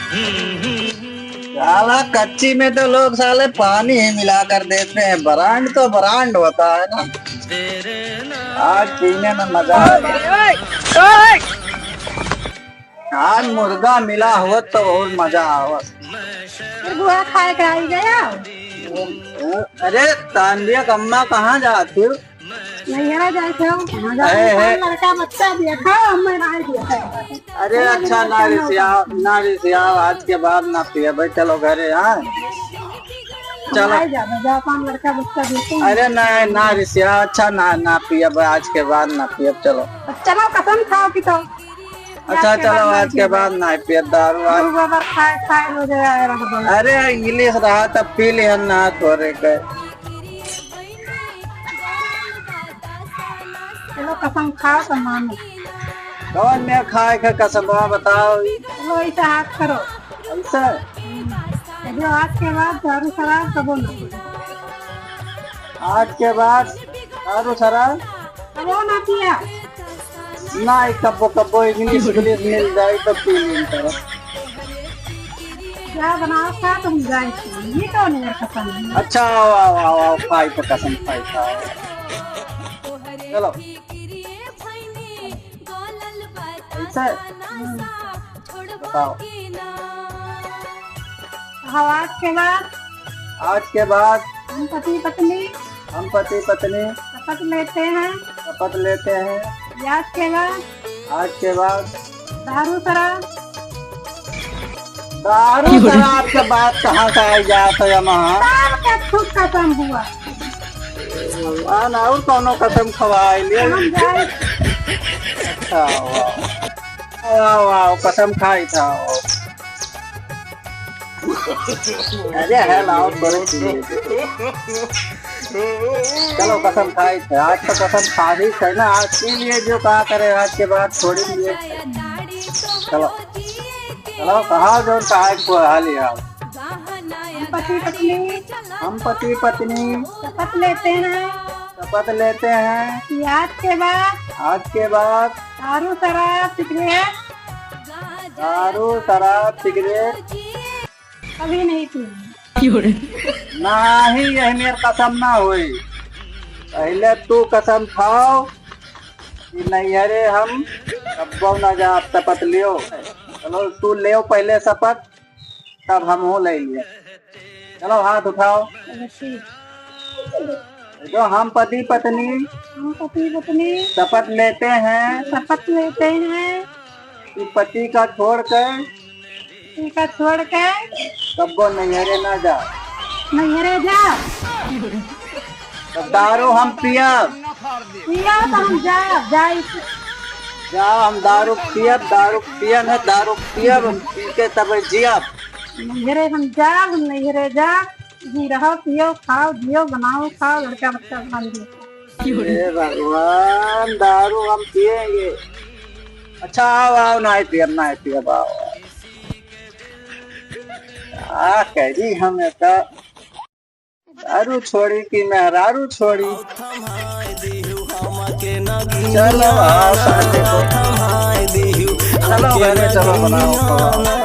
साला कच्ची में तो लोग साले पानी ही मिला कर देते हैं, ब्रांड तो ब्रांड होता है ना। आज पीने में मजा आया। आज मुर्गा मिला हो तो बहुत मजा आवा। बुआ खाए के आई गया। अरे तांडिया कम्मा कहाँ जाती हो? नहीं जाए थे लड़का बच्चा देखा मैं नहीं देखा। अरे अच्छा ना रिसिया आज के बाद ना पिया भाई, चलो घरे। हाँ चलो जापान लड़का बच्चा देखे। अरे ना रिसिया, अच्छा ना पिया भाई, आज के बाद ना पिया। चलो चलो कसम खाओ कि तो अच्छा चलो आज के बाद ना पिया दारू। खाए हो जाए। अरे इंग्लिश रहा तब पी लिया ना थोड़े के। चलो कसम खाओ तो मानो। कौन में खाए का कसम बताओ। चलो ऐसा हाथ करो। ऐसा जो आज के बाद दारू शराब कबो न। आज के बाद दारू शराब कबो ना पिया। ना कब्बो इंग्लिश मिल जाए तो पी लें। क्या बनाओ खा तुम जाए ये कौन है कसम। अच्छा आओ खाई तो कसम खाई खाओ। चलो ऐसा बताओ। आज के बाद हम पति पत्नी शपथ लेते हैं। आज के बाद दारू शराब के बाद कहाँ से आई जाता है वहाँ। खुद खत्म हुआ। और कौनो कसम खवाई लिए। अच्छा वाह कसम खाई था। अरे है लाओ करो। चलो कसम खाई थे, आज तो कसम खा ही थे ना। आज के लिए जो कहा करे आज के बाद छोड़ी लिए। चलो कहा जो कहा को हाल लिया। हम पति पत्नी शपथ लेते हैं कि आज के बाद दारू शराब सिगरेट कभी नहीं पी। ना ही यही मेरे कसम ना हुई। पहले तू कसम खाओ कि नहीं। अरे हम कब्बो ना जा शपथ लियो। चलो तू ले पहले शपथ तब हम हो ले लिए। चलो हाथ उठाओ। जो हम पति पत्नी शपथ लेते हैं कि पति का छोड़ कर कब्बो नैहरे ना जा। तो दारू हम पिया तो हम जाओ हम दारू पियब है। दारू पियब हम पी के तब जियब। नैहरे हम जाब नैहरे जा जी रहो पियो खाओ जियो बनाओ खाओ लड़का बच्चा बना हे भगवान दारू हम पिएंगे। अच्छा आओ ना पियब आओ। कही हमें तो दारू छोड़ी कि मेहरारू छोड़ी। चलो आओ चलो बनाओ।